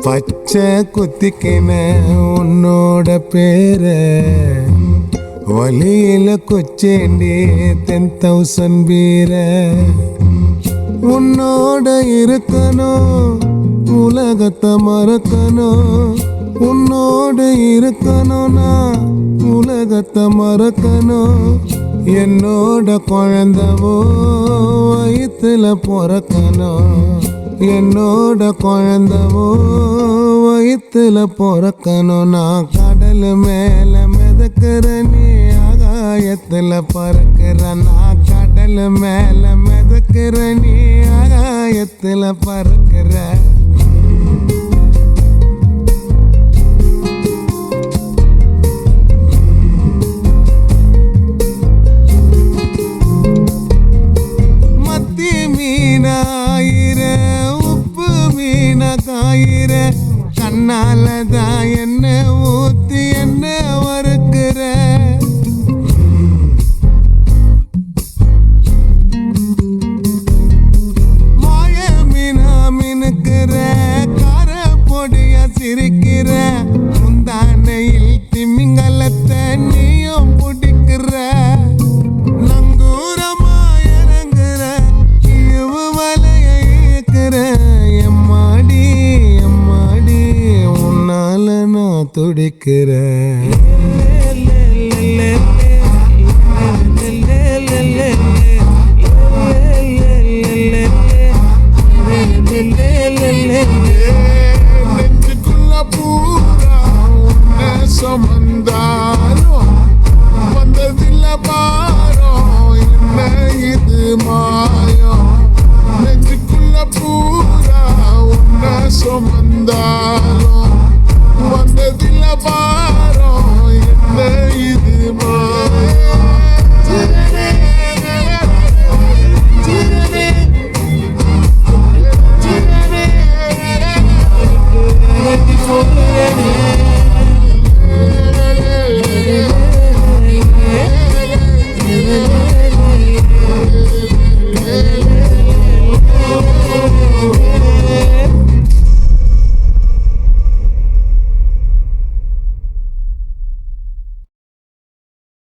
பச்சை குத்திக்கின உன்னோட பேர வழியில கொச்சேண்டி 10,000 வீர உன்னோட இருக்கணும் உலகத்தை மறக்கணும் உன்னோட இருக்கணும்னா உலகத்தை மறக்கணும் என்னோட குழந்தவோ வயிற்றுல பிறக்கணும் என்னோட குழந்தவோ வயிற்றுல பிறக்கணும் நான் கடல் மேல மிதக்கிற நீ ஆகாயத்துல பறக்கிற நான் கடல் மேல மிதக்கிற நீ ஆகாயத்துல பறக்கிற காயிர கண்ணாலதான் என்ன ஊத்தி என்ன வறுக்கிற மாய மீனா மினுக்கிற கார பொடிய சிரிக்கிற முந்தானையில் திமிங்கலத்தை நீயும் பிடிக்கிற நங்கூரமா இறங்குற இவு வலைய இயக்குற நான் துடிக்கிறேன் நெஞ்சுக்குள்ள பூரா சமந்தா